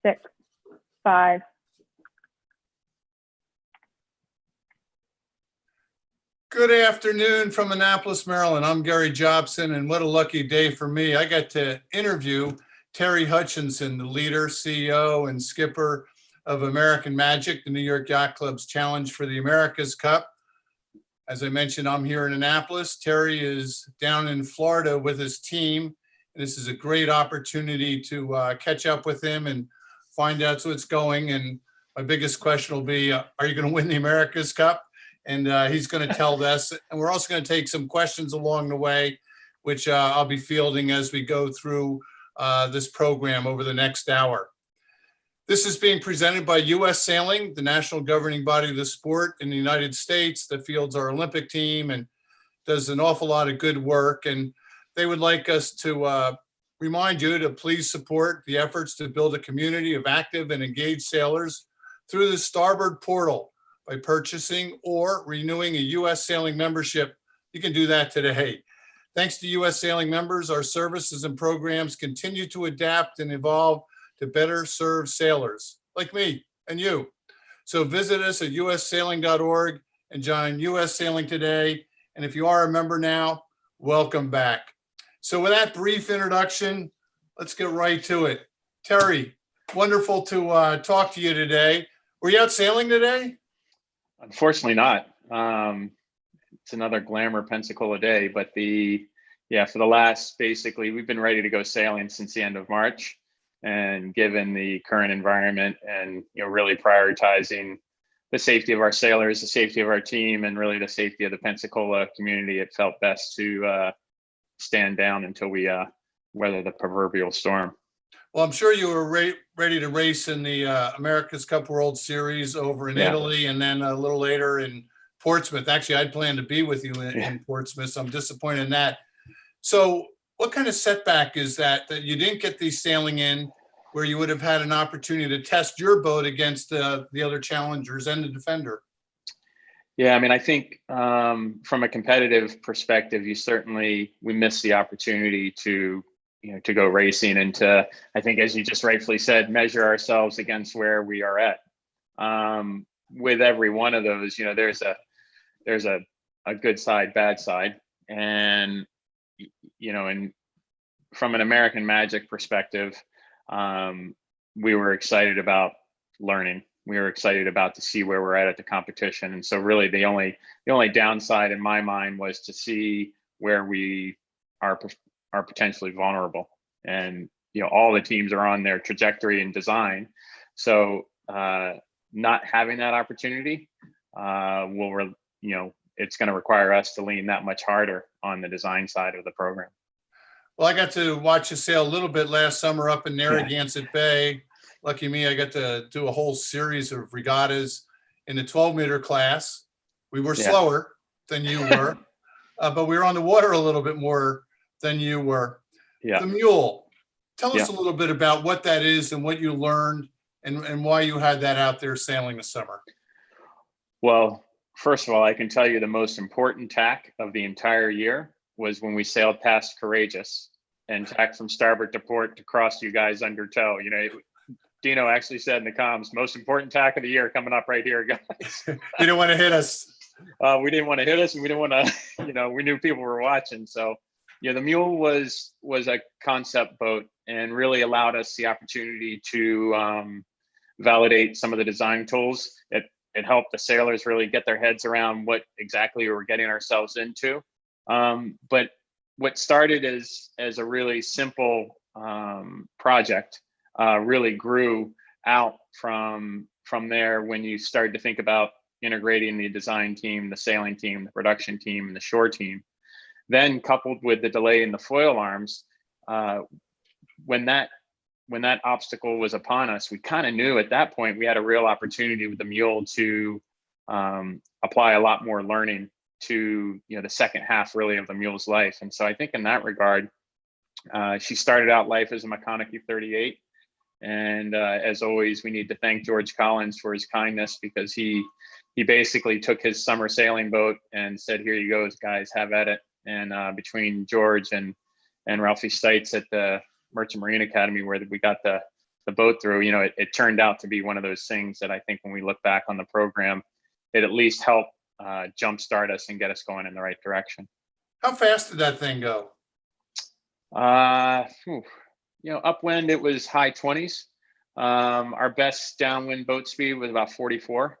6, 5. Good afternoon from Annapolis, Maryland. I'm Gary Jobson, and what a lucky day for me. I got to interview Terry Hutchinson, the leader, CEO, and skipper of American Magic, the New York Yacht Club's challenge for the America's Cup. As I mentioned, I'm here in Annapolis. Terry is down in Florida with his team. This is a great opportunity to catch up with him and find out how it's going. And my biggest question will be, are you going to win the America's Cup? And he's going to tell us. And we're also going to take some questions along the way, which I'll be fielding as we go through this program over the next hour. This is being presented by U.S. Sailing, the national governing body of the sport in the United States that fields our Olympic team and does an awful lot of good work. And they would like us to remind you to please support the efforts to build a community of active and engaged sailors through the Starboard Portal by purchasing or renewing a U.S. Sailing membership. You can do that today. Thanks to U.S. Sailing members, our services and programs continue to adapt and evolve to better serve sailors like me and you. So visit us at ussailing.org and join U.S. Sailing today. And if you are a member now, welcome back. So with that brief introduction, let's get right to it. Terry, wonderful to talk to you today. Were you out sailing today? Unfortunately not. It's another glamour Pensacola day, but for the last, basically, we've been ready to go sailing since the end of March. And given the current environment and, really prioritizing the safety of our sailors, the safety of our team, and really the safety of the Pensacola community, it felt best to stand down until we weather the proverbial storm. Well, I'm sure you were ready to race in the America's Cup World Series over in Italy, and then a little later in Portsmouth. Actually, I'd planned to be with you in Portsmouth, so I'm disappointed in that. So what kind of setback is that you didn't get the sailing in where you would have had an opportunity to test your boat against the other challengers and the Defender? Yeah, I mean, I think from a competitive perspective, we missed the opportunity to go racing and to, I think, as you just rightfully said, measure ourselves against where we are at. With every one of those, there's a good side, bad side. And, and from an American Magic perspective, we were excited about learning. We were excited about to see where we're at the competition. And so really the only downside in my mind was to see where we are potentially vulnerable. And, all the teams are on their trajectory and design. So not having that opportunity it's going to require us to lean that much harder on the design side of the program. Well, I got to watch you sail a little bit last summer up in Narragansett Bay. Lucky me, I got to do a whole series of regattas in the 12-meter class. We were slower than you were, but we were on the water a little bit more than you were. Yeah. The mule. Tell us a little bit about what that is and what you learned and why you had that out there sailing this summer. Well, first of all, I can tell you the most important tack of the entire year was when we sailed past Courageous and tacked from starboard to port to cross you guys under tow. Dino actually said in the comms, most important tack of the year coming up right here, guys. You didn't want to hit us. We didn't want to hit us, and we didn't want to, we knew people were watching. So, the Mule was a concept boat and really allowed us the opportunity to validate some of the design tools. It helped the sailors really get their heads around what exactly we were getting ourselves into. But what started as a really simple project really grew out from there when you started to think about integrating the design team, the sailing team, the production team, and the shore team. Then coupled with the delay in the foil arms, when that obstacle was upon us, we kind of knew at that point we had a real opportunity with the Mule to apply a lot more learning to the second half really of the Mule's life. And so I think in that regard, she started out life as a Maconochie 38. And as always, we need to thank George Collins for his kindness, because he basically took his summer sailing boat and said, here you go, guys, have at it. And between George and Ralphie Stites at the Merchant Marine Academy, where we got the the boat through, it turned out to be one of those things that I think when we look back on the program, it at least helped jumpstart us and get us going in the right direction. How fast did that thing go? Upwind, it was high 20s. Our best downwind boat speed was about 44.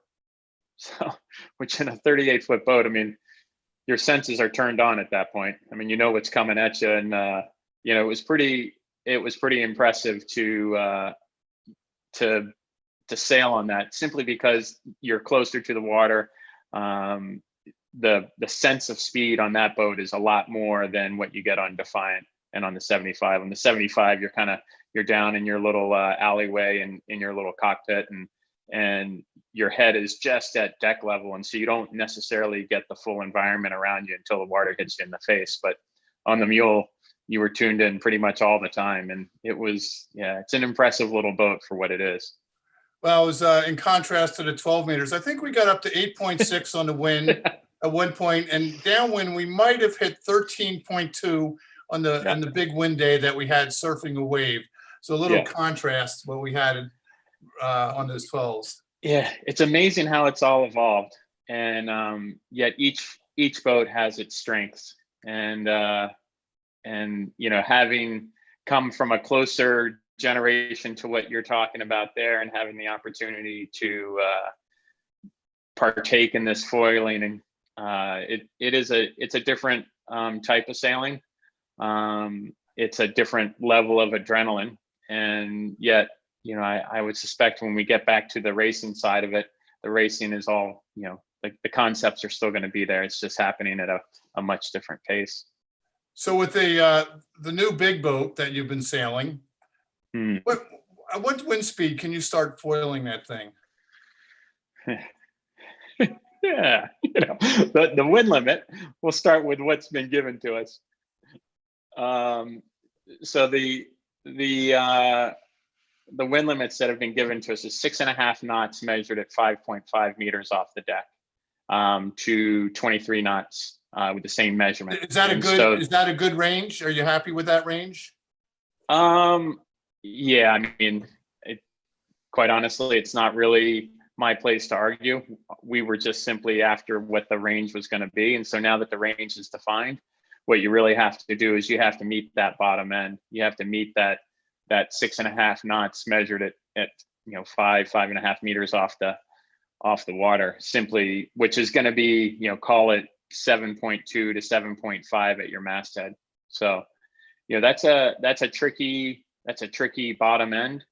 So, which in a 38-foot boat, I mean, your senses are turned on at that point. I mean, you know what's coming at you, and it was pretty impressive to sail on that, simply because you're closer to the water. The sense of speed on that boat is a lot more than what you get on Defiant and on the 75. On the 75, you're down in your little alleyway and in your little cockpit, and your head is just at deck level, and so you don't necessarily get the full environment around you until the water hits you in the face. But on the Mule, you were tuned in pretty much all the time, and it's an impressive little boat for what it is. Well, it was in contrast to the 12 meters. I think we got up to 8.6 on the wind at one point, and downwind we might have hit 13.2 on the big wind day that we had surfing a wave. So a little contrast what we had on those 12s. Yeah, it's amazing how it's all evolved, and yet each boat has its strengths, and having come from a closer generation to what you're talking about there, and having the opportunity to partake in this foiling, and it's a different type of sailing. It's a different level of adrenaline, and yet I would suspect when we get back to the racing side of it, the racing is all, like the concepts are still going to be there. It's just happening at a much different pace. So with the new big boat that you've been sailing, what wind speed can you start foiling that thing? Yeah, the wind limit, we'll start with what's been given to us. So the wind limits that have been given to us is 6.5 knots measured at 5.5 meters off the deck, to 23 knots with the same measurement. Is that a good range? Are you happy with that range? Yeah, I mean, quite honestly, it's not really my place to argue. We were just simply after what the range was going to be, and so now that the range is defined, what you really have to do is you have to meet that bottom end. You have to meet that 6.5 knots measured at 5.5 meters off the water, simply, which is going to be, call it 7.2 to 7.5 at your masthead. So that's a tricky bottom end,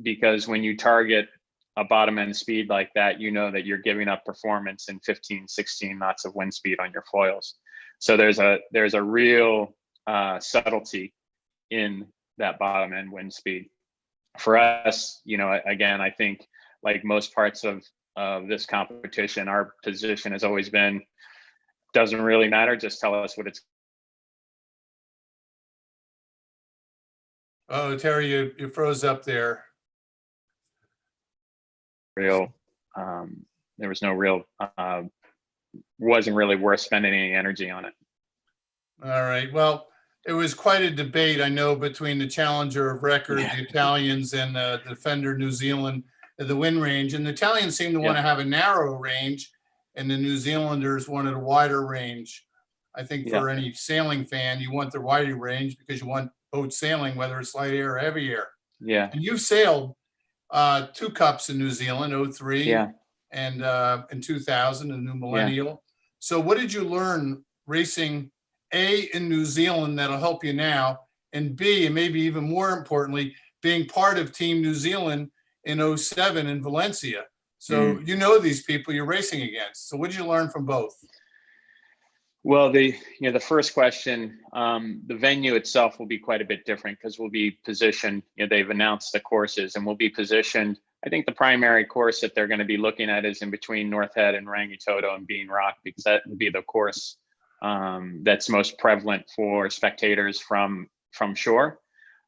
because when you target a bottom end speed like that, that you're giving up performance in 15, 16 knots of wind speed on your foils. So there's a real subtlety in that bottom end wind speed. For us, again, I think like most parts of this competition, our position has always been, doesn't really matter, just tell us what it's. Oh, Terry, you froze up there. There was no real, wasn't really worth spending any energy on it. All right. Well, it was quite a debate, I know, between the challenger of record, the Italians, and the defender New Zealand, the wind range. And the Italians seem to want to have a narrow range, and the New Zealanders wanted a wider range. I think for any sailing fan, you want the wider range because you want boat sailing, whether it's light air or heavy air. Yeah. And you sailed 2 cups in New Zealand, 03 and in 2000, the new millennial. Yeah. So what did you learn racing in New Zealand that'll help you now, and B, and maybe even more importantly, being part of Team New Zealand in 07 in Valencia? So these people you're racing against. So what did you learn from both? Well, the first question, the venue itself will be quite a bit different because we'll be positioned, they've announced the courses, and we'll be positioned. I think the primary course that they're going to be looking at is in between North Head and Rangitoto and Bean Rock, because that would be the course that's most prevalent for spectators from shore.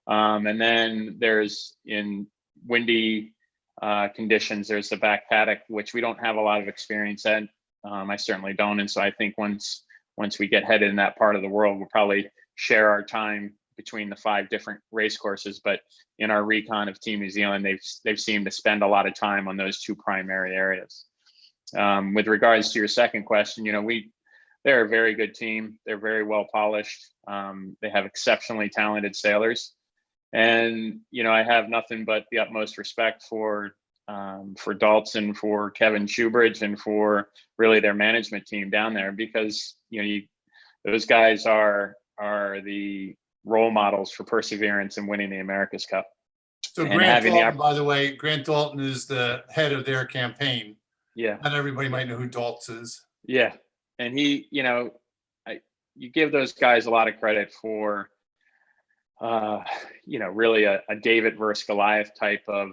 And then there's, in windy conditions, there's the back paddock, which we don't have a lot of experience in. I certainly don't. And so I think once we get headed in that part of the world, we'll probably share our time between the 5 different race courses, but in our recon of Team New Zealand, they've seemed to spend a lot of time on those 2 primary areas. With regards to your second question, they're a very good team. They're very well polished. They have exceptionally talented sailors, and I have nothing but the utmost respect for Dalton, for Kevin Shoebridge, and for really their management team down there, because those guys are the role models for perseverance and winning the America's Cup. So And Grant Dalton, by the way, Grant Dalton is the head of their campaign. Yeah. Not everybody might know who Dalton is. Yeah. And he, you give those guys a lot of credit for, really a David versus Goliath type of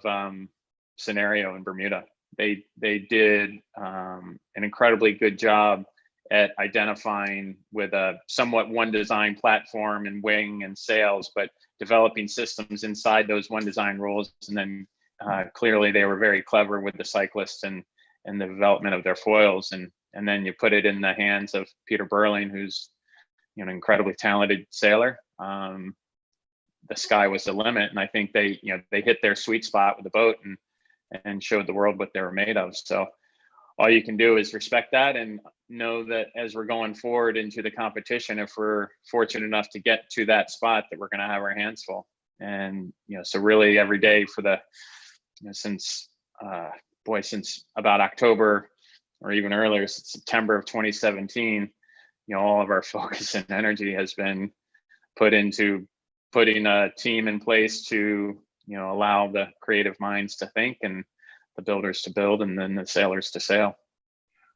scenario in Bermuda. They did an incredibly good job at identifying with a somewhat one design platform and wing and sails, but developing systems inside those one design rules. And then clearly they were very clever with the cyclists and the development of their foils. And then you put it in the hands of Peter Burling, who's an incredibly talented sailor. The sky was the limit. And I think they hit their sweet spot with the boat and showed the world what they were made of. So all you can do is respect that and know that as we're going forward into the competition, if we're fortunate enough to get to that spot, that we're going to have our hands full. And, so really every day for the, since about October or even earlier, since September of 2017, all of our focus and energy has been put into putting a team in place to, allow the creative minds to think and the builders to build, and then the sailors to sail.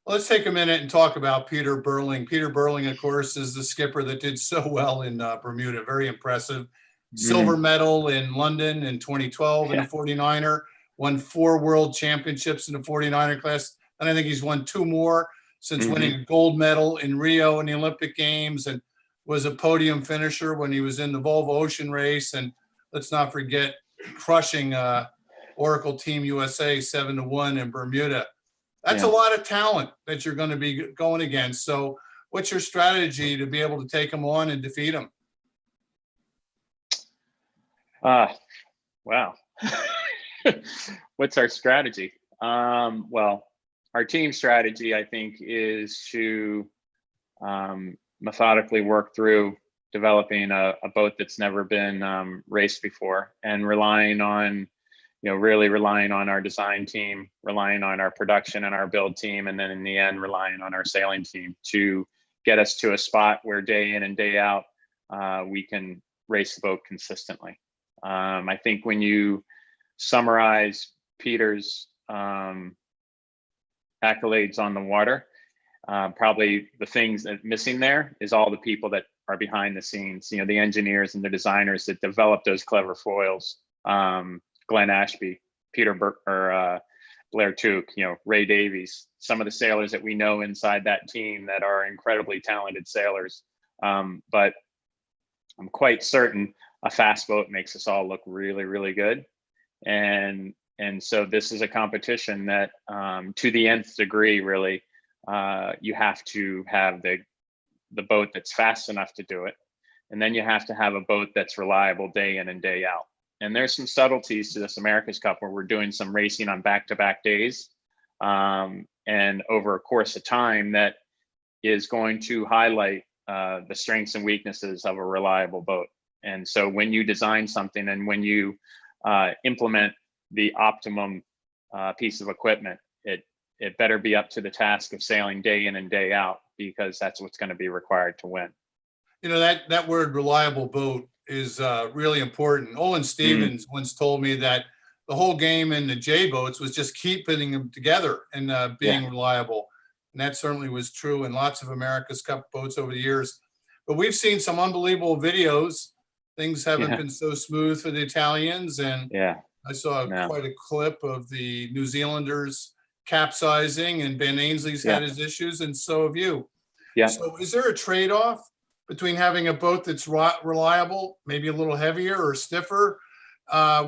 Well, let's take a minute and talk about Peter Burling. Peter Burling, of course, is the skipper that did so well in Bermuda. Very impressive. Silver medal in London in 2012 in the 49er, won 4 world championships in the 49er class. And I think he's won 2 more since winning a gold medal in Rio in the Olympic Games, and was a podium finisher when he was in the Volvo Ocean Race. And let's not forget crushing Oracle Team USA 7-1 in Bermuda. That's a lot of talent that you're going to be going against. So what's your strategy to be able to take them on and defeat them? Wow. What's our strategy? Well, our team strategy, I think, is to methodically work through developing a boat that's never been raced before, and relying on our design team, relying on our production and our build team, and then in the end, relying on our sailing team to get us to a spot where day in and day out, we can race the boat consistently. I think when you summarize Peter's accolades on the water, probably the things that missing there is all the people that are behind the scenes, the engineers and the designers that develop those clever foils. Glenn Ashby, Blair Tuke, Ray Davies, some of the sailors that we know inside that team that are incredibly talented sailors. But I'm quite certain a fast boat makes us all look really, really good. And so this is a competition that, to the nth degree, really, you have to have the boat that's fast enough to do it. And then you have to have a boat that's reliable day in and day out. And there's some subtleties to this America's Cup where we're doing some racing on back-to-back days, and over a course of time that is going to highlight the strengths and weaknesses of a reliable boat. And so when you design something and when you implement the optimum piece of equipment, it better be up to the task of sailing day in and day out, because that's what's going to be required to win. That word reliable boat is really important. Olin Stevens once told me that the whole game in the J boats was just keeping them together and being reliable. And that certainly was true in lots of America's Cup boats over the years. But we've seen some unbelievable videos. Things haven't been so smooth for the Italians. And I saw quite a clip of the New Zealanders capsizing, and Ben Ainsley's had his issues, and so have you. So is there a trade-off between having a boat that's reliable, maybe a little heavier or stiffer,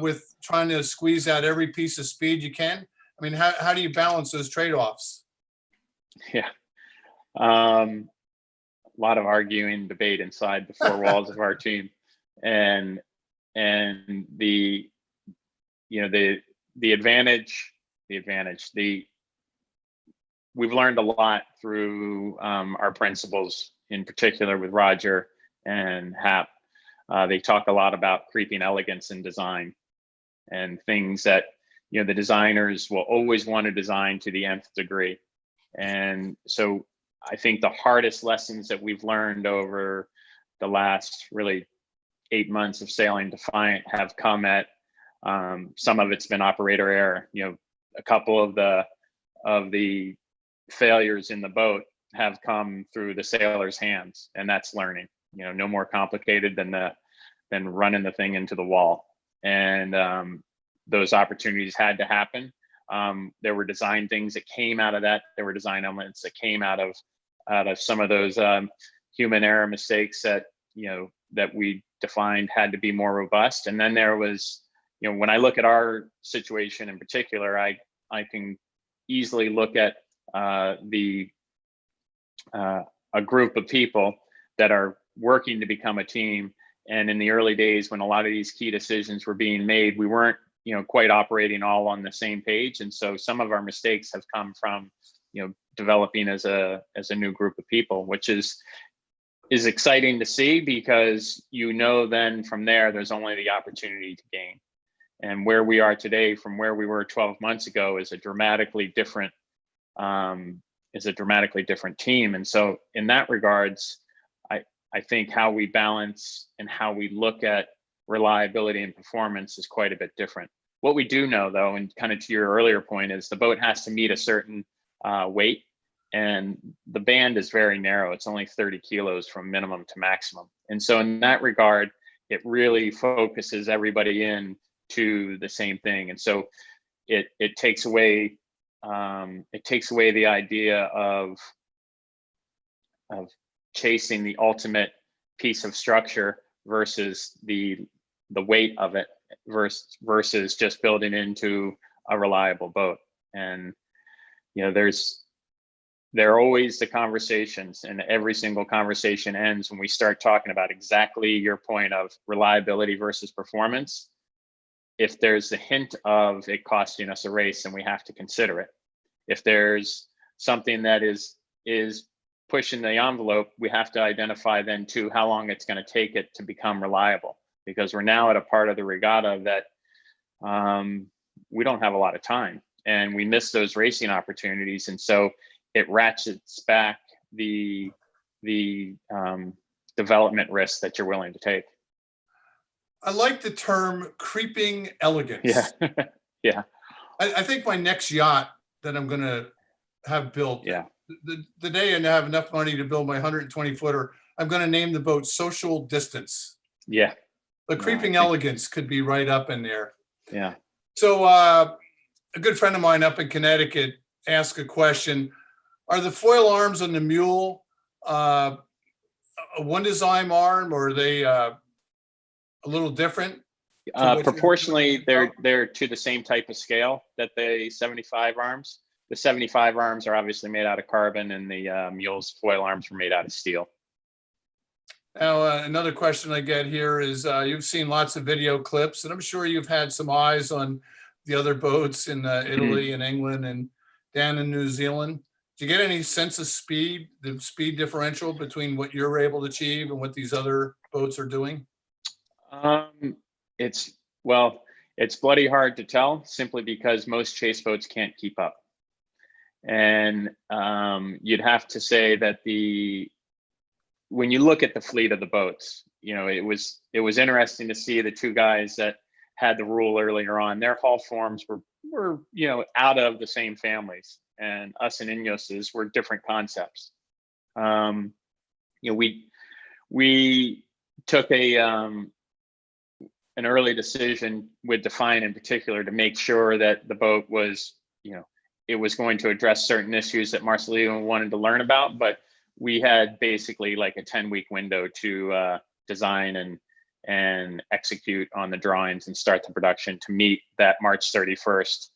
with trying to squeeze out every piece of speed you can? I mean, how do you balance those trade-offs? A lot of arguing, debate inside the 4 walls of our team. and the the advantage, we've learned a lot through our principals, in particular with Roger and Hap. They talk a lot about creeping elegance in design, and things that the designers will always want to design to the nth degree. And so I think the hardest lessons that we've learned over the last really 8 months of sailing Defiant have come at some of it's been operator error. A couple of the failures in the boat have come through the sailor's hands, and that's learning. No more complicated than running the thing into the wall. And those opportunities had to happen. There were design things that came out of that. There were design elements that came out of some of those human error mistakes that that we defined had to be more robust. And then there was, when I look at our situation in particular, I can easily look at a group of people that are working to become a team. And in the early days, when a lot of these key decisions were being made, we weren't quite operating all on the same page. And so some of our mistakes have come from developing as a new group of people, which is exciting to see, because then from there's only the opportunity to gain. And where we are today from where we were 12 months ago is a dramatically different team. And so in that regards, I think how we balance and how we look at reliability and performance is quite a bit different. What we do know, though, and kind of to your earlier point, is the boat has to meet a certain weight, and the band is very narrow. It's only 30 kilos from minimum to maximum. And so in that regard, it really focuses everybody in to the same thing. And so it takes away the idea of chasing the ultimate piece of structure versus the weight of it versus just building into a reliable boat. And there are always the conversations, and every single conversation ends when we start talking about exactly your point of reliability versus performance. If there's a hint of it costing us a race, then we have to consider it. If there's something that is pushing the envelope, we have to identify then too how long it's going to take it to become reliable, because we're now at a part of the regatta that we don't have a lot of time, and we miss those racing opportunities. And so it ratchets back the development risk that you're willing to take. I like the term creeping elegance. Yeah. Yeah. I think my next yacht that I'm going to have built, Yeah. the day I have enough money to build my 120 footer, I'm going to name the boat Social Distance. Yeah. The creeping elegance could be right up in there. Yeah. So a good friend of mine up in Connecticut asked a question. Are the foil arms on the Mule a one design arm, or are they a little different? Proportionally, they're to the same type of scale that the 75 arms. The 75 arms are obviously made out of carbon, and the Mule's foil arms were made out of steel. Now, another question I get here is you've seen lots of video clips, and I'm sure you've had some eyes on the other boats in Italy and England and down in New Zealand. Do you get any sense of speed, the speed differential between what you're able to achieve and what these other boats are doing? It's bloody hard to tell, simply because most chase boats can't keep up. And you'd have to say that when you look at the fleet of the boats, it was interesting to see the two guys that had the rule earlier on. Their hull forms were out of the same families, and us and Ineos's were different concepts. We took an early decision with Defiant in particular to make sure that the boat was, it was going to address certain issues that Marcelino wanted to learn about, but we had basically like a 10-week window to design and execute on the drawings and start the production to meet that March 31st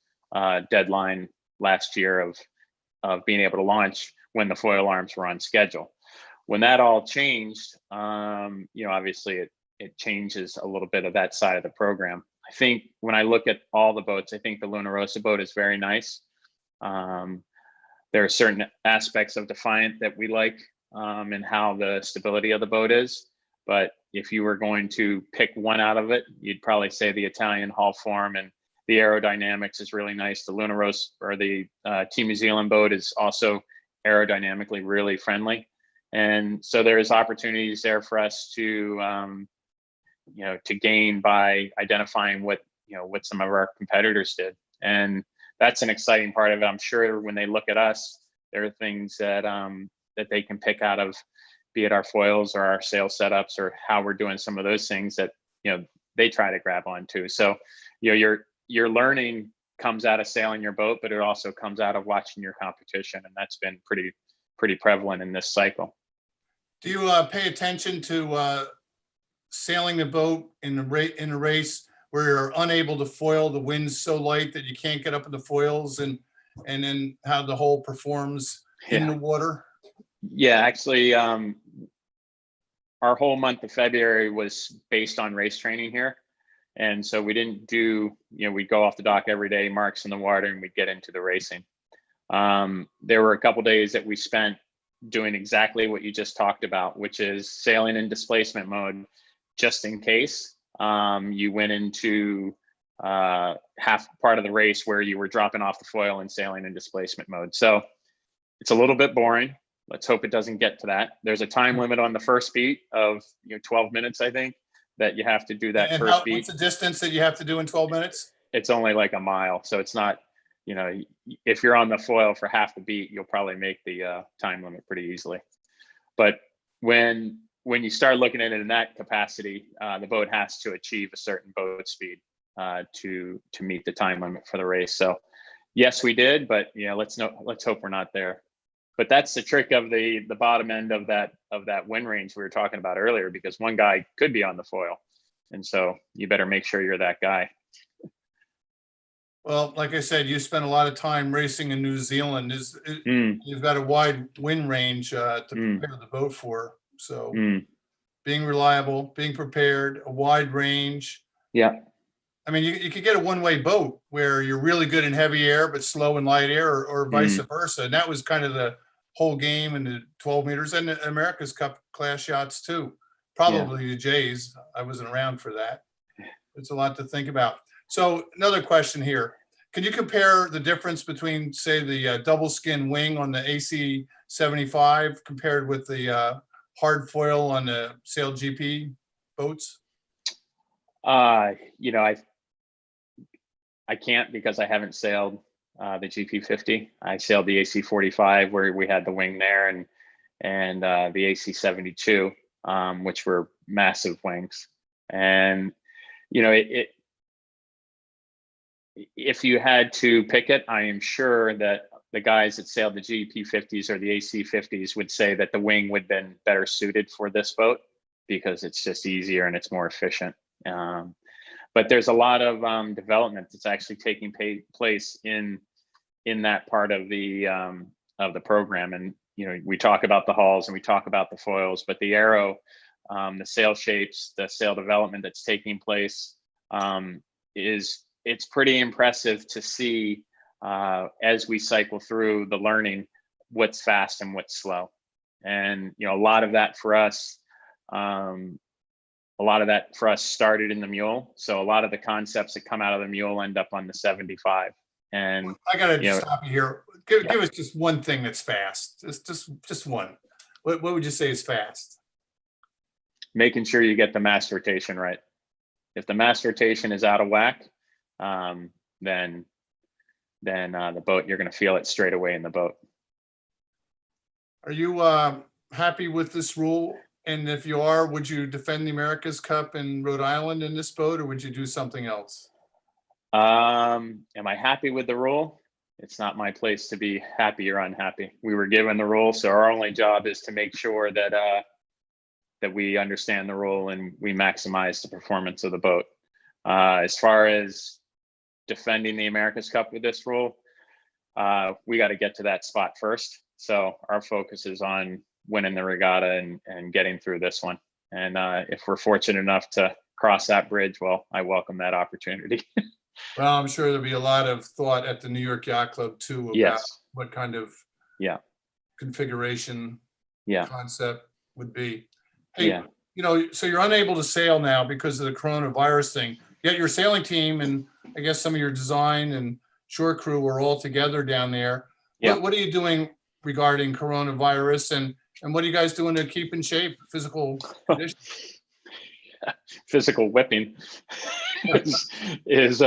deadline last year of being able to launch when the foil arms were on schedule. When that all changed, obviously it changes a little bit of that side of the program. I think when I look at all the boats, I think the Luna Rossa boat is very nice. There are certain aspects of Defiant that we like, and how the stability of the boat is. But if you were going to pick one out of it, you'd probably say the Italian hull form, and the aerodynamics is really nice. The Luna Rossa, or the Team New Zealand boat, is also aerodynamically really friendly. And so there's opportunities there for us to, to gain by identifying what some of our competitors did. And that's an exciting part of it. I'm sure when they look at us, there are things that that they can pick out of, be it our foils or our sail setups or how we're doing some of those things that they try to grab onto. So your learning comes out of sailing your boat, but it also comes out of watching your competition, and that's been pretty prevalent in this cycle. Do you pay attention to sailing the boat in a race where you're unable to foil, the wind's so light that you can't get up in the foils, and then how the hull performs in the water? Yeah, actually, our whole month of February was based on race training here. And so we didn't do, we'd go off the dock every day, marks in the water, and we'd get into the racing. There were a couple days that we spent doing exactly what you just talked about, which is sailing in displacement mode, just in case you went into half part of the race where you were dropping off the foil and sailing in displacement mode. So it's a little bit boring. Let's hope it doesn't get to that. There's a time limit on the first beat of 12 minutes, I think, that you have to do that first beat. What's the distance that you have to do in 12 minutes? It's only like a mile. So it's not, if you're on the foil for half the beat, you'll probably make the time limit pretty easily. But when you start looking at it in that capacity, the boat has to achieve a certain boat speed to meet the time limit for the race. So yes, we did, but let's hope we're not there. But that's the trick of the bottom end of that wind range we were talking about earlier, because one guy could be on the foil, and so you better make sure you're that guy. Well, like I said, you spent a lot of time racing in New Zealand. You've got a wide wind range to prepare the boat for. So being reliable, being prepared, a wide range. Yeah. I mean, you could get a one-way boat where you're really good in heavy air, but slow in light air, or vice versa. And that was kind of the whole game in the 12 meters and the America's Cup class yachts too. Probably the Jays. I wasn't around for that. It's a lot to think about. So another question here. Can you compare the difference between, say, the double skin wing on the AC 75 compared with the hard foil on the Sail GP boats? I can't, because I haven't sailed the GP50. I sailed the AC 45 where we had the wing there, and the AC 72, which were massive wings. And if you had to pick it, I am sure that the guys that sailed the GP50s or the AC 50s would say that the wing would have been better suited for this boat, because it's just easier and it's more efficient. But there's a lot of development that's actually taking place in that part of the program. And we talk about the hulls and we talk about the foils, but the aero, the sail shapes, the sail development that's taking place it's pretty impressive to see as we cycle through the learning what's fast and what's slow. And a lot of that for us. A lot of that for us started in the mule. So a lot of the concepts that come out of the mule end up on the 75. And I gotta stop you here. Give us just one thing that's fast. Just one. What would you say is fast? Making sure you get the mast rotation right. If the mast rotation is out of whack, then the boat, you're going to feel it straight away in the boat. Are you happy with this rule? And if you are, would you defend the America's Cup in Rhode Island in this boat, or would you do something else? Am I happy with the rule? It's not my place to be happy or unhappy. We were given the rule, so our only job is to make sure that that we understand the rule and we maximize the performance of the boat. As far as defending the America's Cup with this rule, we got to get to that spot first. So our focus is on winning the regatta and getting through this one. And if we're fortunate enough to cross that bridge, well, I welcome that opportunity. Well, I'm sure there'll be a lot of thought at the New York Yacht Club too about Yes. what kind of Yeah. configuration Yeah. concept would be. Hey, Yeah. so you're unable to sail now because of the coronavirus thing. Yet your sailing team and I guess some of your design and shore crew were all together down there. Yeah. What are you doing regarding coronavirus and what are you guys doing to keep in shape, physical condition? Physical whipping is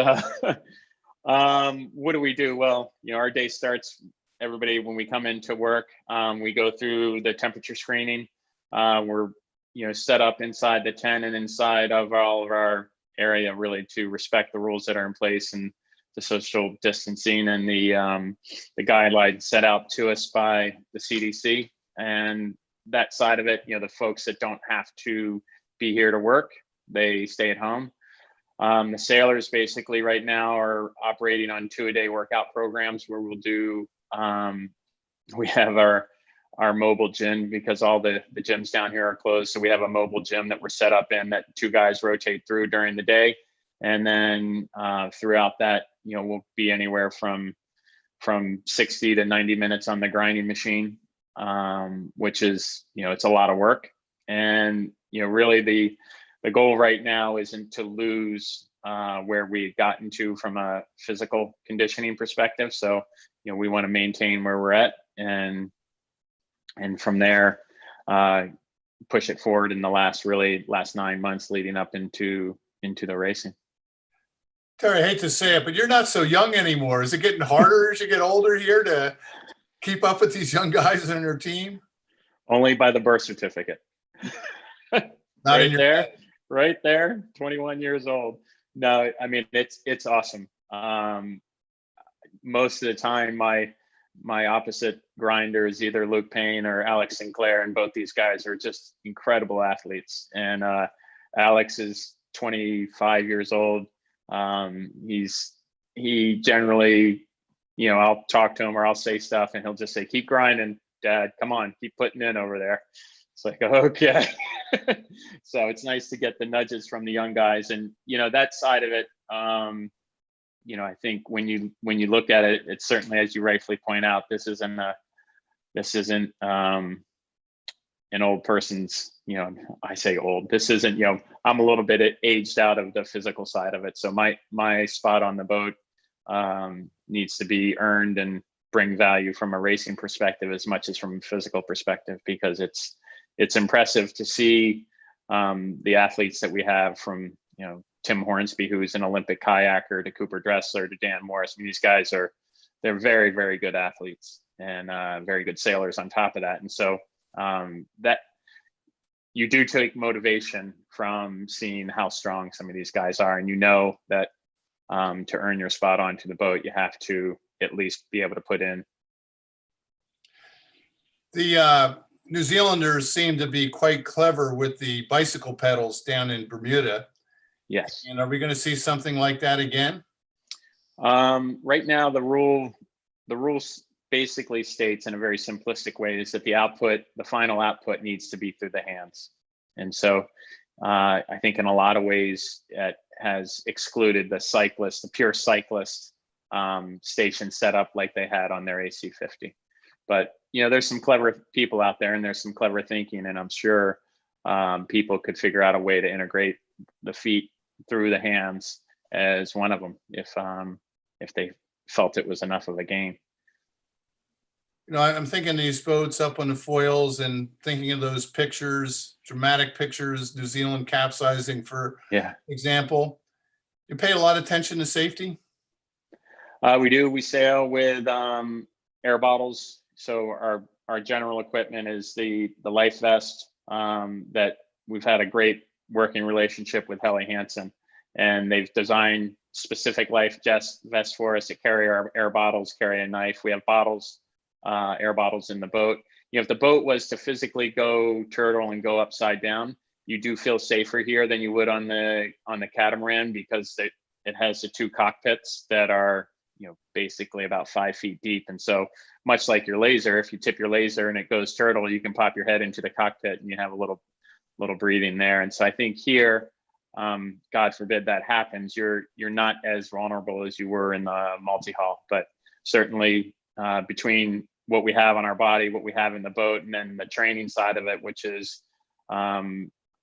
what do we do? Well, our day starts, everybody, when we come into work, we go through the temperature screening. We're set up inside the tent and inside of all of our area, really, to respect the rules that are in place and the social distancing and the guidelines set out to us by the CDC. And that side of it, the folks that don't have to be here to work, they stay at home. The sailors basically right now are operating on 2-a-day workout programs where we'll do, we have our mobile gym because all the gyms down here are closed. So we have a mobile gym that we're set up in that 2 guys rotate through during the day. And then throughout that, we'll be anywhere from 60 to 90 minutes on the grinding machine, which is, it's a lot of work. And, really the goal right now isn't to lose where we've gotten to from a physical conditioning perspective. So, we want to maintain where we're at and from there, push it forward in the last 9 months leading up into the racing. Terry, I hate to say it, but you're not so young anymore. Is it getting harder as you get older here to keep up with these young guys in your team? Only by the birth certificate. Not in your there, right there, 21 years old. No, I mean, it's awesome. Most of the time, my opposite grinder is either Luke Payne or Alex Sinclair, and both these guys are just incredible athletes. And Alex is 25 years old. He generally, I'll talk to him or I'll say stuff and he'll just say, "Keep grinding, Dad, come on, keep putting in over there." It's like, okay. So it's nice to get the nudges from the young guys. And, that side of it, I think when you look at it, it's certainly, as you rightfully point out, this isn't an old person's, I say old, this isn't, I'm a little bit aged out of the physical side of it. So my spot on the boat needs to be earned and bring value from a racing perspective as much as from a physical perspective, because it's impressive to see the athletes that we have from, Tim Hornsby, who's an Olympic kayaker, to Cooper Dressler, to Dan Morris. I mean, these guys they're very, very good athletes and very good sailors on top of that. And so that you do take motivation from seeing how strong some of these guys are. And that to earn your spot onto the boat, you have to at least be able to put in. The New Zealanders seem to be quite clever with the bicycle pedals down in Bermuda. Yes. And are we going to see something like that again? Right now, the rules basically states in a very simplistic way is that the final output needs to be through the hands. And so I think in a lot of ways it has excluded the pure cyclist station setup like they had on their AC50. But, there's some clever people out there and there's some clever thinking, and I'm sure people could figure out a way to integrate the feet through the hands as one of them if they felt it was enough of a gain. I'm thinking these boats up on the foils and thinking of those pictures, dramatic pictures, New Zealand capsizing, for example. You pay a lot of attention to safety? We do. We sail with air bottles. So our general equipment is the life vest that we've had a great working relationship with Helly Hansen, and they've designed specific life vests for us that carry our air bottles, carry a knife. We have air bottles in the boat. If the boat was to physically go turtle and go upside down, you do feel safer here than you would on the catamaran, because it has the 2 cockpits that are basically about 5 feet deep. And so much like your laser, if you tip your laser and it goes turtle, you can pop your head into the cockpit and you have a little little breathing there. And so I think here, God forbid that happens, you're not as vulnerable as you were in the multi-hull. But certainly between what we have on our body, what we have in the boat, and then the training side of it, which is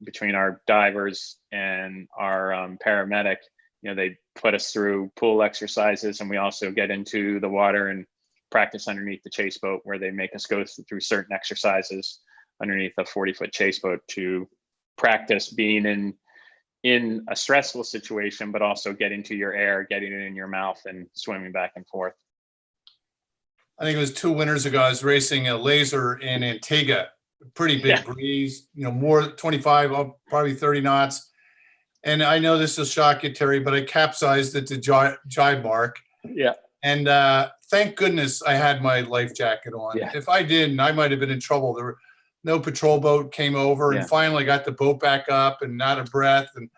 between our divers and our paramedic, they put us through pool exercises, and we also get into the water and practice underneath the chase boat, where they make us go through certain exercises underneath a 40-foot chase boat to practice being in a stressful situation, but also getting to your air, getting it in your mouth, and swimming back and forth. I think it was 2 winters ago, I was racing a laser in Antigua, pretty big breeze, more 25, probably 30 knots. And I know this will shock you, Terry, but I capsized at the jibe mark. Yeah. And thank goodness I had my life jacket on. Yeah. If I didn't, I might have been in trouble. There were no patrol boat came over, and finally got the boat back up and out of breath. And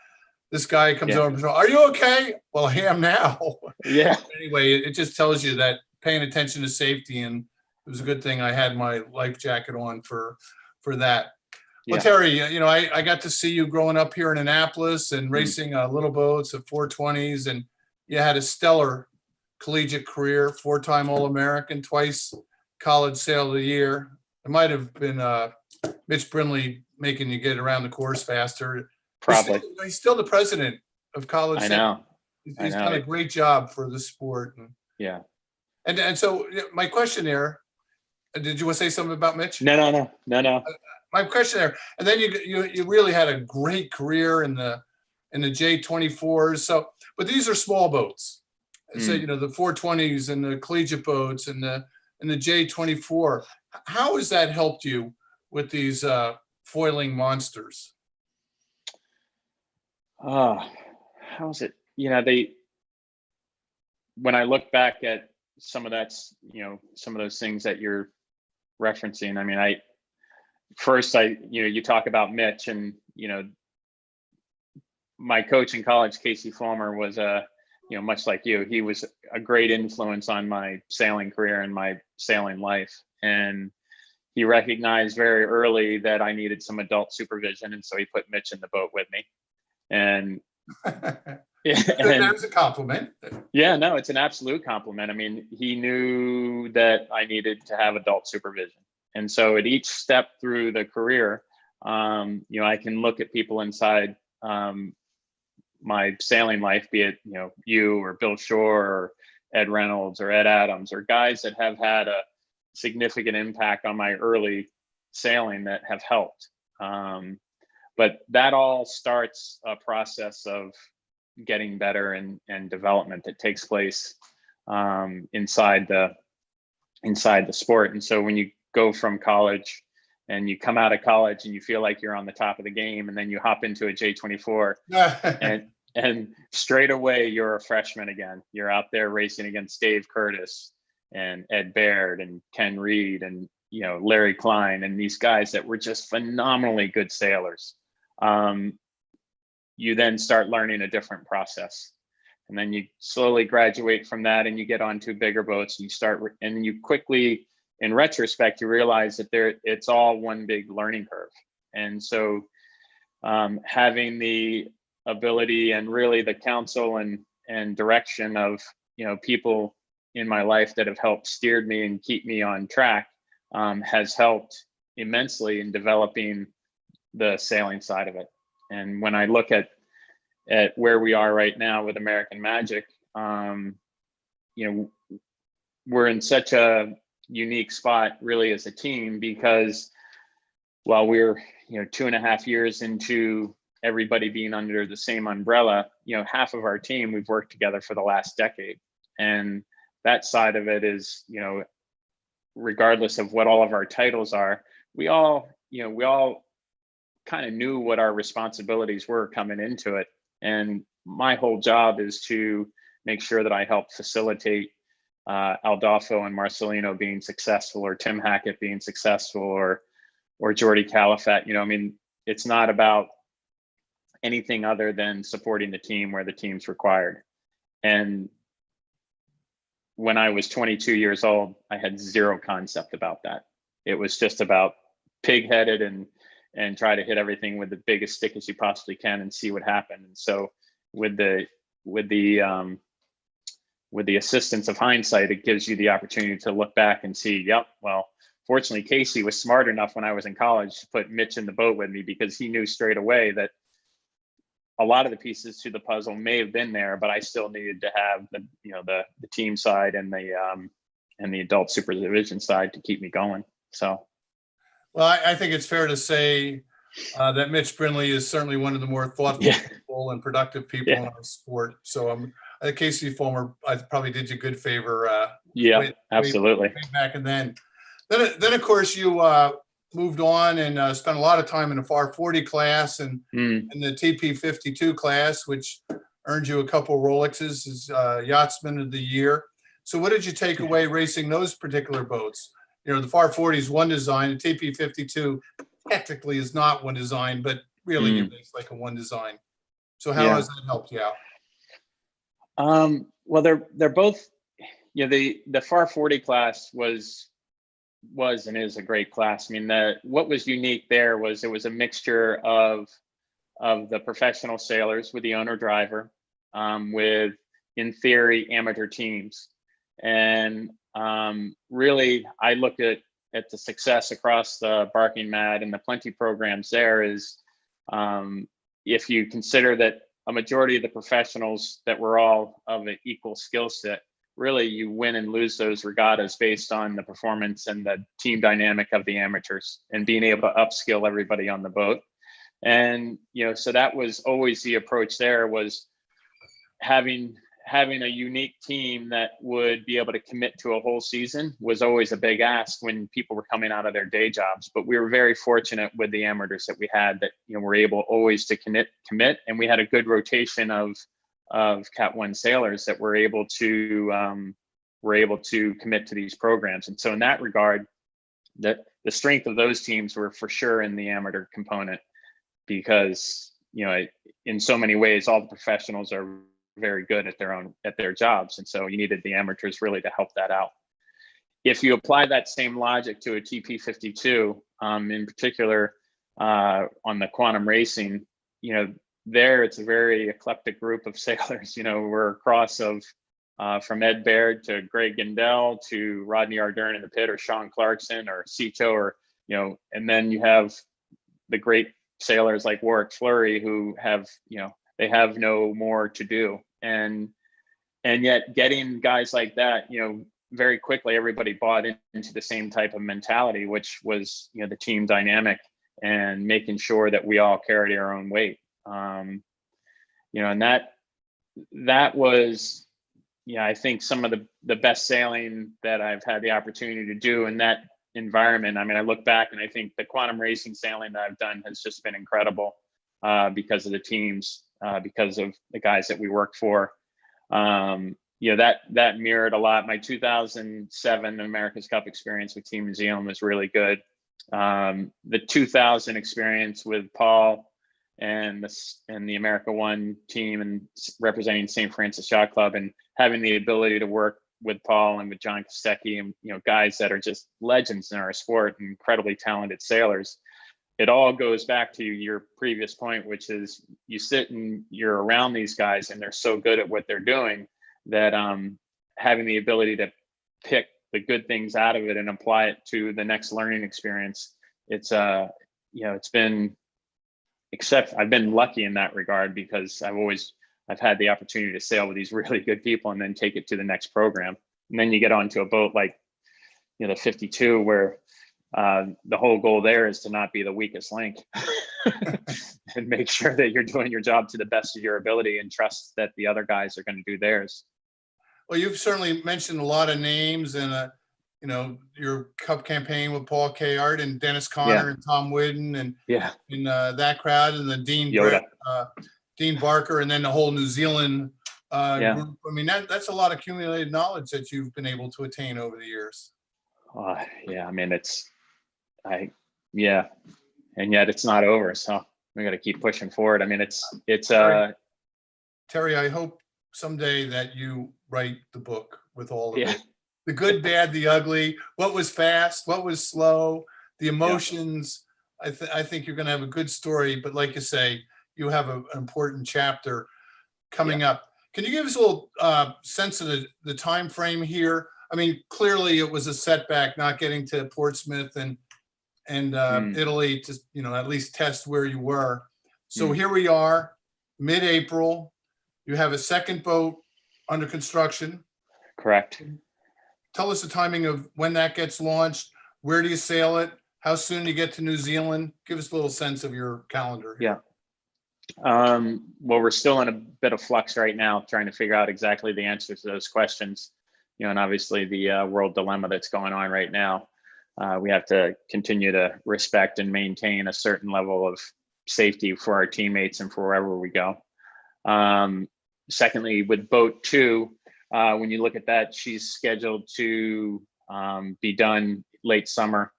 this guy comes over and says, "Are you okay?" Well, I am now. Yeah. Anyway, it just tells you that paying attention to safety, and it was a good thing I had my life jacket on for that. Well, Terry, I got to see you growing up here in Annapolis and racing little boats at 420s, and you had a stellar collegiate career, 4-time All-American, twice College Sail of the Year. It might have been Mitch Brindley making you get around the course faster. Probably. He's still the president of College Sail. I know. He's done a great job for the sport. Yeah. And so my question there, did you want to say something about Mitch? No. My question there, and then you really had a great career in the J24s. So, but these are small boats. So the 420s and the collegiate boats and the J24. How has that helped you with these foiling monsters? How's it? When I look back at some of some of those things that you're referencing, I mean, you talk about Mitch, and my coach in college, Casey Fulmer, was much like you, he was a great influence on my sailing career and my sailing life. And he recognized very early that I needed some adult supervision. And so he put Mitch in the boat with me. And there's a compliment. Yeah, no, it's an absolute compliment. I mean, he knew that I needed to have adult supervision. And so at each step through the career, I can look at people inside my sailing life, be it, you or Bill Shore or Ed Reynolds or Ed Adams, or guys that have had a significant impact on my early sailing that have helped. But that all starts a process of getting better and development that takes place inside the sport. And so when you go from college and you come out of college and you feel like you're on the top of the game, and then you hop into a J24 and straight away you're a freshman again. You're out there racing against Dave Curtis and Ed Baird and Ken Reed and Larry Klein and these guys that were just phenomenally good sailors. You then start learning a different process, and then you slowly graduate from that and you get onto bigger boats, and and you quickly, in retrospect, you realize that it's all one big learning curve. And so having the ability and really the counsel and direction of people in my life that have helped steered me and keep me on track has helped immensely in developing the sailing side of it. And when I look at where we are right now with American Magic, we're in such a unique spot really as a team, because while we're 2.5 years into everybody being under the same umbrella, half of our team we've worked together for the last decade. And that side of it is, regardless of what all of our titles are, we all kind of knew what our responsibilities were coming into it. And my whole job is to make sure that I help facilitate Aldolfo and Marcelino being successful, or Tim Hackett being successful, or Jordy Califat. It's not about anything other than supporting the team where the team's required. And when I was 22 years old, I had zero concept about that. It was just about pig-headed and try to hit everything with the biggest stick as you possibly can and see what happened. And so with the assistance of hindsight, it gives you the opportunity to look back and see, yep, well, fortunately, Casey was smart enough when I was in college to put Mitch in the boat with me, because he knew straight away that a lot of the pieces to the puzzle may have been there, but I still needed to have the team side and the adult supervision side to keep me going. So, well, I think it's fair to say that Mitch Brindley is certainly one of the more thoughtful people and productive people in our sport. So Casey Fulmer, I probably did you a good favor. Absolutely. Way back and then of course you moved on and spent a lot of time in the FAR 40 class and in the TP 52 class, which earned you a couple Rolexes as Yachtsman of the Year. So what did you take away racing those particular boats? The FAR 40 is one design, the TP 52 technically is not one design, but really it's like a one design. So how has that helped you out? Well, they're both, the FAR 40 class was and is a great class. I mean, what was unique there was it was a mixture of the professional sailors with the owner driver, with, in theory, amateur teams. And really, I looked at the success across the Barking Mad and the Plenty programs there is, if you consider that a majority of the professionals that were all of an equal skill set, really you win and lose those regattas based on the performance and the team dynamic of the amateurs and being able to upskill everybody on the boat. And, so that was always the approach there, was having a unique team that would be able to commit to a whole season was always a big ask when people were coming out of their day jobs. But we were very fortunate with the amateurs that we had that, were able always to commit. And we had a good rotation of Cat 1 sailors that were able to commit to these programs. And so in that regard, the strength of those teams were for sure in the amateur component, because, in so many ways, all the professionals are very good at their jobs. And so you needed the amateurs really to help that out. If you apply that same logic to a TP 52, in particular, on the quantum racing, there it's a very eclectic group of sailors. We're across from Ed Baird to Greg Gindel to Rodney Ardern in the pit, or Sean Clarkson or Sito, or, and then you have the great sailors like Warwick Fleury who have, they have no more to do. And yet getting guys like that, very quickly, everybody bought into the same type of mentality, which was, the team dynamic and making sure that we all carried our own weight. And that was, I think some of the best sailing that I've had the opportunity to do in that environment. I mean, I look back and I think the quantum racing sailing that I've done has just been incredible, because of the teams, because of the guys that we worked for. That mirrored a lot. My 2007 America's Cup experience with Team New Zealand was really good. The 2000 experience with Paul and the America One team and representing St. Francis Yacht Club, and having the ability to work with Paul and with John Kostecki and, guys that are just legends in our sport, incredibly talented sailors. It all goes back to your previous point, which is you sit and you're around these guys and they're so good at what they're doing that having the ability to pick the good things out of it and apply it to the next learning experience, it's been, except I've been lucky in that regard, because I've had the opportunity to sail with these really good people and then take it to the next program. And then you get onto a boat like, the 52, where the whole goal there is to not be the weakest link and make sure that you're doing your job to the best of your ability and trust that the other guys are going to do theirs. Well, you've certainly mentioned a lot of names, and your Cup campaign with Paul Kayart and Dennis Conner and Tom Whidden and in that crowd, and then Dean Barker, and then the whole New Zealand group. I mean, that's a lot of accumulated knowledge that you've been able to attain over the years. I mean, and yet it's not over. So we got to keep pushing forward. I mean, it's Terry, I hope someday that you write the book with all of it. The good, bad, the ugly, what was fast, what was slow, the emotions, I think you're going to have a good story, but like you say, you have an important chapter coming up. Can you give us a little sense of the time frame here? I mean, clearly it was a setback not getting to Portsmouth and Italy to, you know, at least test where you were. So here we are, mid-April. You have a second boat under construction. Correct. Tell us the timing of when that gets launched. Where do you sail it? How soon do you get to New Zealand? Give us a little sense of your calendar here. Well, we're still in a bit of flux right now, trying to figure out exactly the answers to those questions. You know, and obviously the world dilemma that's going on right now. We have to continue to respect and maintain a certain level of safety for our teammates and for wherever we go. Secondly, with boat 2, when you look at that, she's scheduled to be done late summer,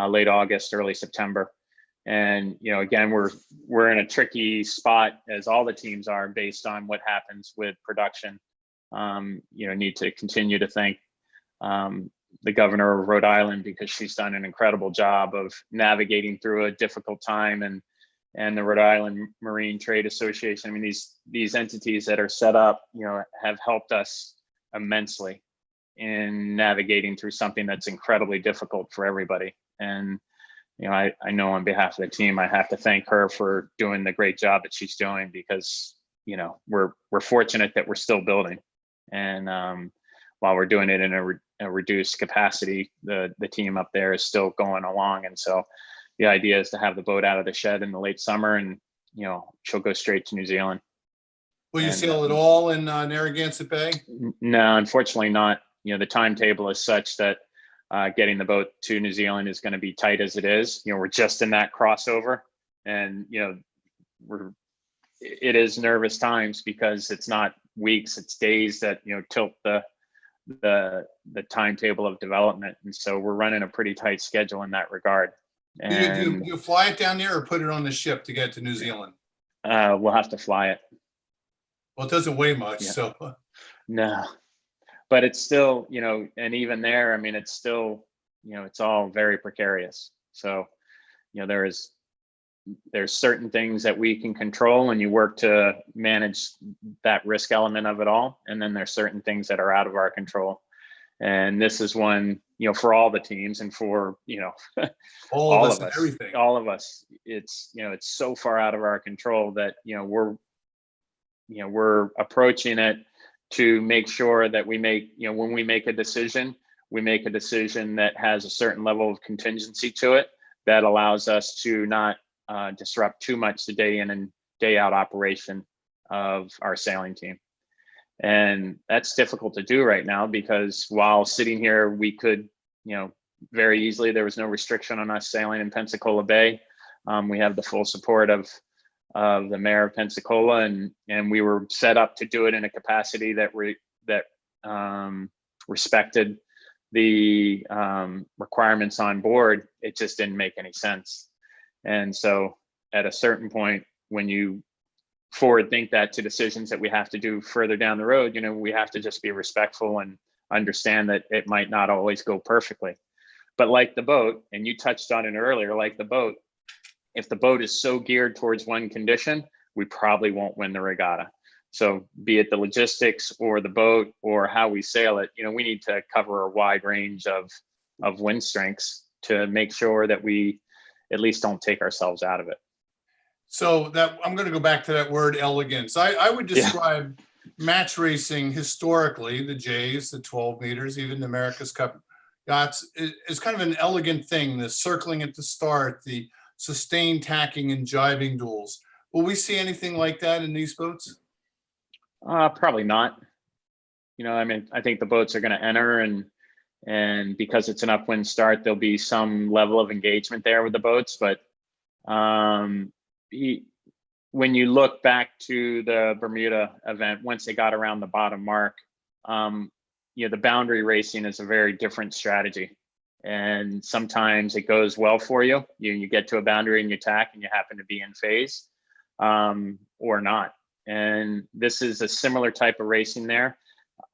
late August, early September. And, you know, again, we're in a tricky spot, as all the teams are, based on what happens with production. You know, need to continue to thank the governor of Rhode Island, because she's done an incredible job of navigating through a difficult time, and the Rhode Island Marine Trade Association. I mean, these entities that are set up, you know, have helped us immensely in navigating through something that's incredibly difficult for everybody. And, you know, I know on behalf of the team, I have to thank her for doing the great job that she's doing, because, you know, we're fortunate that we're still building. And while we're doing it in a reduced capacity, the team up there is still going along. And so the idea is to have the boat out of the shed in the late summer, and, you know, she'll go straight to New Zealand. Will you sail it all in Narragansett Bay? No, unfortunately not. You know, the timetable is such that getting the boat to New Zealand is going to be tight as it is. You know, we're just in that crossover, and, you know, it is nervous times, because it's not weeks, it's days that, you know, tilt the timetable of development. And so we're running a pretty tight schedule in that regard. And Do you fly it down there or put it on the ship to get to New Zealand? We'll have to fly it. Well, it doesn't weigh much, so. No, but it's still, you know, and even there, I mean, it's still, you know, it's all very precarious. So, you know, there's certain things that we can control, and you work to manage that risk element of it all. And then there's certain things that are out of our control. And this is one, you know, for all the teams, and for, you know, all of us, everything. All of us, it's, you know, it's so far out of our control that, you know, we're approaching it to make sure that we make, you know, when we make a decision that has a certain level of contingency to it, that allows us to not disrupt too much the day in and day out operation of our sailing team. And that's difficult to do right now, because while sitting here, we could, you know, very easily, there was no restriction on us sailing in Pensacola Bay. We have the full support of the mayor of Pensacola, and we were set up to do it in a capacity that respected the requirements on board. It just didn't make any sense. And so at a certain point, when you forward think that to decisions that we have to do further down the road, you know, we have to just be respectful and understand that it might not always go perfectly. But like the boat, and you touched on it earlier, like the boat, if the boat is so geared towards one condition, we probably won't win the regatta. So be it the logistics or the boat or how we sail it, you know, we need to cover a wide range of wind strengths to make sure that we at least don't take ourselves out of it. So that I'm going to go back to that word elegance. I would describe match racing historically, the Jays, the 12 meters, even the America's Cup yachts, is kind of an elegant thing. The circling at the start, the sustained tacking and jibing duels. Will we see anything like that in these boats? Probably not. You know, I mean, I think the boats are going to enter, and because it's an upwind start, there'll be some level of engagement there with the boats. But when you look back to the Bermuda event, once they got around the bottom mark, you know, the boundary racing is a very different strategy. And sometimes it goes well for you. You get to a boundary and you tack and you happen to be in phase, or not. And this is a similar type of racing there.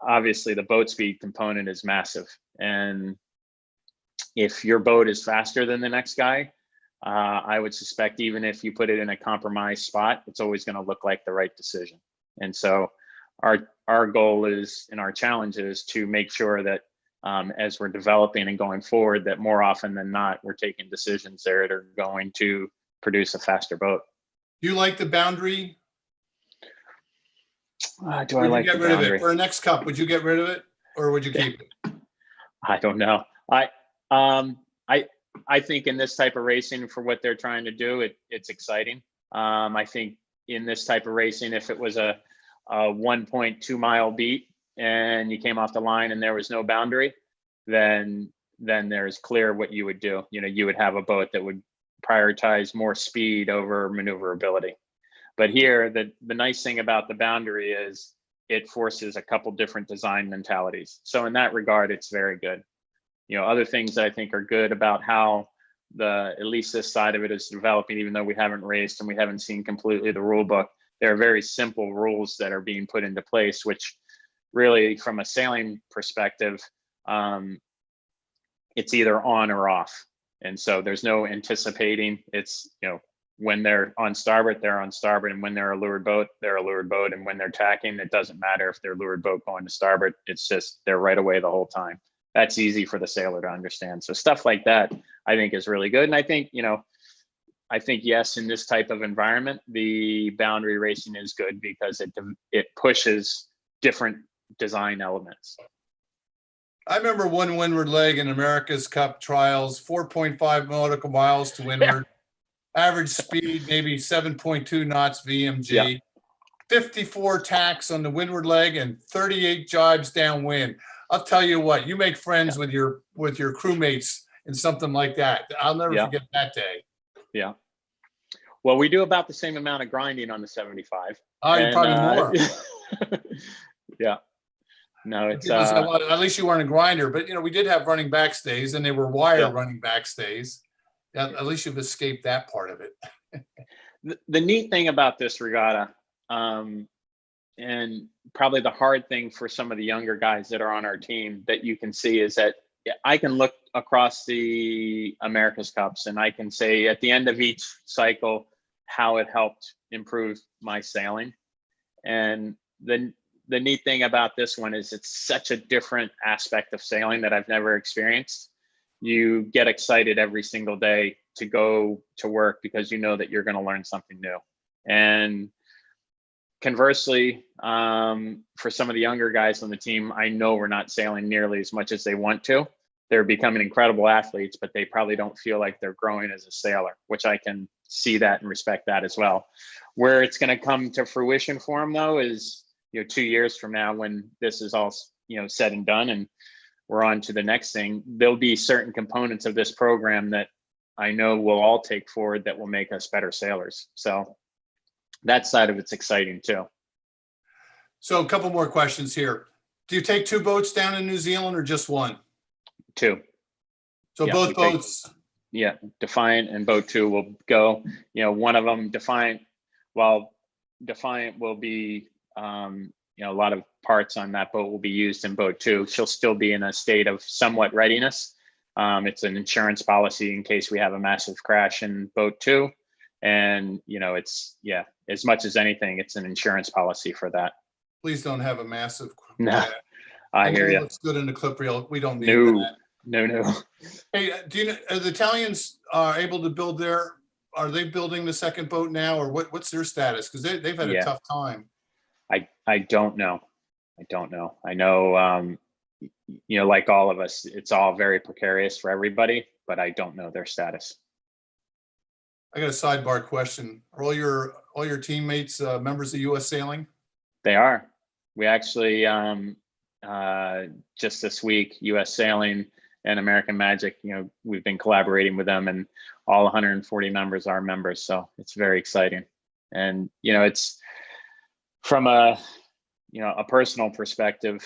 Obviously, the boat speed component is massive. And if your boat is faster than the next guy, I would suspect even if you put it in a compromised spot, it's always going to look like the right decision. And so our goal is, and our challenge is, to make sure that as we're developing and going forward, that more often than not, we're taking decisions there that are going to produce a faster boat. Do you like the boundary? Do I like get rid of it for a next cup? Would you get rid of it, or would you keep it? I don't know. I think in this type of racing, for what they're trying to do, it's exciting. I think in this type of racing, if it was a 1.2 mile beat and you came off the line and there was no boundary, then there's clear what you would do. You know, you would have a boat that would prioritize more speed over maneuverability. But here, the nice thing about the boundary is it forces a couple different design mentalities. So in that regard, it's very good. You know, other things that I think are good about how at least this side of it is developing, even though we haven't raced and we haven't seen completely the rule book, there are very simple rules that are being put into place, which really, from a sailing perspective, it's either on or off. And so there's no anticipating. It's, you know, when they're on starboard, they're on starboard. And when they're a leeward boat, they're a leeward boat. And when they're tacking, it doesn't matter if they're leeward boat going to starboard. It's just they're right away the whole time. That's easy for the sailor to understand. So stuff like that, I think, is really good. And I think, you know, yes, in this type of environment, the boundary racing is good because it pushes different design elements. I remember one windward leg in America's Cup trials, 4.5 nautical miles to windward, average speed maybe 7.2 knots VMG, 54 tacks on the windward leg and 38 jibes downwind. I'll tell you what, you make friends with your crewmates in something like that. I'll never forget that day. Yeah. Well, we do about the same amount of grinding on the 75. Oh, probably more. Yeah. No, it's at least you weren't a grinder, but you know, we did have running back stays, and they were wire running back stays. At least you've escaped that part of it. The neat thing about this regatta, and probably the hard thing for some of the younger guys that are on our team that you can see, is that I can look across the America's Cups and I can say at the end of each cycle how it helped improve my sailing. And the neat thing about this one is it's such a different aspect of sailing that I've never experienced. You get excited every single day to go to work because you know that you're going to learn something new. And conversely, for some of the younger guys on the team, I know we're not sailing nearly as much as they want to. They're becoming incredible athletes, but they probably don't feel like they're growing as a sailor, which I can see that and respect that as well. Where it's going to come to fruition for them, though, is, you know, 2 years from now, when this is all, you know, said and done and we're on to the next thing, there'll be certain components of this program that I know we'll all take forward that will make us better sailors. So that side of it's exciting too. So a couple more questions here. Do you take two boats down in New Zealand or just one? Two. So both boats. Defiant and Boat 2 will go. You know, one of them, Defiant, while Defiant will be, you know, a lot of parts on that boat will be used in Boat 2. She'll still be in a state of somewhat readiness. It's an insurance policy in case we have a massive crash in Boat 2. And, you know, it's, as much as anything, it's an insurance policy for that. Please don't have a massive. No, I hear you. Looks good in the clip reel. We don't need that. No. Hey, do you know, are the Italians able to build are they building the second boat now, or what's their status? Because they've had a tough time. I don't know. I know, you know, like all of us, it's all very precarious for everybody, but I don't know their status. I got a sidebar question. Are all your teammates members of U.S. Sailing? They are. We actually, just this week, U.S. Sailing and American Magic, you know, we've been collaborating with them, and all 140 members are members. So it's very exciting. And, you know, it's from a personal perspective,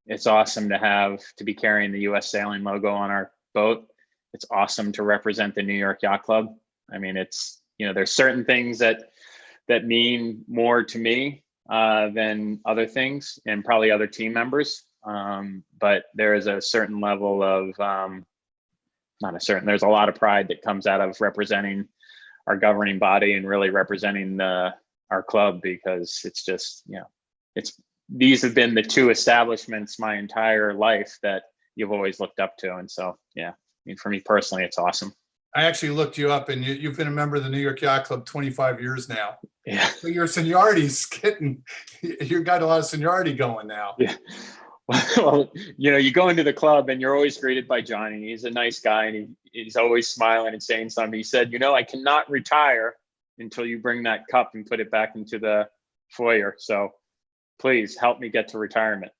it's awesome to be carrying the U.S. Sailing logo on our boat. It's awesome to represent the New York Yacht Club. I mean, it's, you know, there's certain things that mean more to me than other things, and probably other team members. But there is a certain level of there's a lot of pride that comes out of representing our governing body and really representing our club, because it's just, these have been the two establishments my entire life that you've always looked up to. And so, yeah, I mean, for me personally, it's awesome. I actually looked you up, and you've been a member of the New York Yacht Club 25 years now. Yeah. So your seniority's getting, you've got a lot of seniority going now. Yeah. Well, you go into the club and you're always greeted by Johnny. He's a nice guy, and he's always smiling and saying something. He said, I cannot retire until you bring that cup and put it back into the foyer. So please help me get to retirement.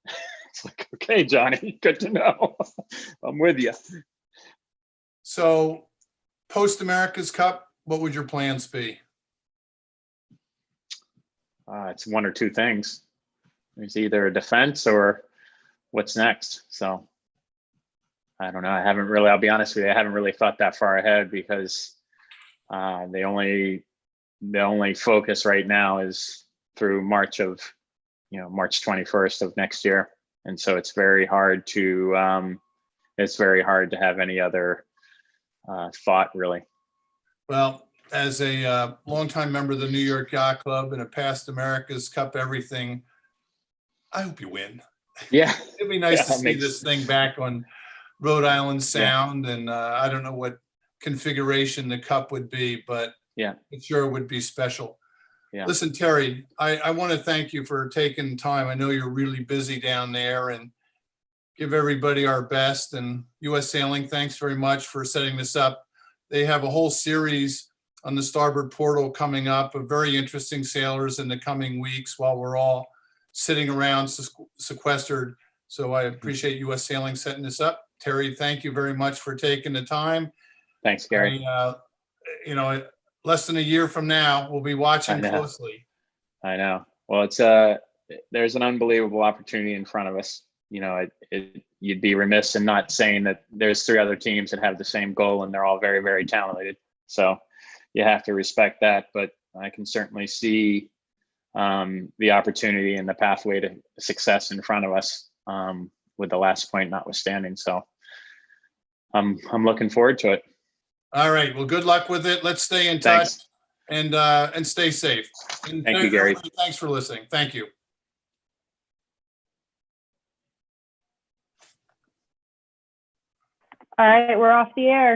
It's like, okay, Johnny, good to know. I'm with you. So post America's Cup, what would your plans be? It's one or two things. There's either a defense or what's next. So I don't know. I'll be honest with you, I haven't really thought that far ahead, because the only focus right now is through March 21st of next year. And so it's very hard to have any other thought, really. Well, as a longtime member of the New York Yacht Club and a past America's Cup everything, I hope you win. Yeah. It'd be nice to see this thing back on Rhode Island Sound. Yeah. And I don't know what configuration the cup would be, but yeah, it sure would be special. Yeah. Listen, Terry, I want to thank you for taking time. I know you're really busy down there, and give everybody our best. And US Sailing, thanks very much for setting this up. They have a whole series on the Starboard Portal coming up of very interesting sailors in the coming weeks while we're all sitting around sequestered. So I appreciate US Sailing setting this up. Terry, thank you very much for taking the time. Thanks, Gary. Less than a year from now, we'll be watching closely. I know. Well, there's an unbelievable opportunity in front of us. You'd be remiss in not saying that there's 3 other teams that have the same goal, and they're all very, very talented. So you have to respect that. But I can certainly see the opportunity and the pathway to success in front of us, with the last point notwithstanding. So I'm looking forward to it. All right. Well, good luck with it. Let's stay in touch. And stay safe. And thank you, Gary. Thanks for listening. Thank you. All right, we're off the air.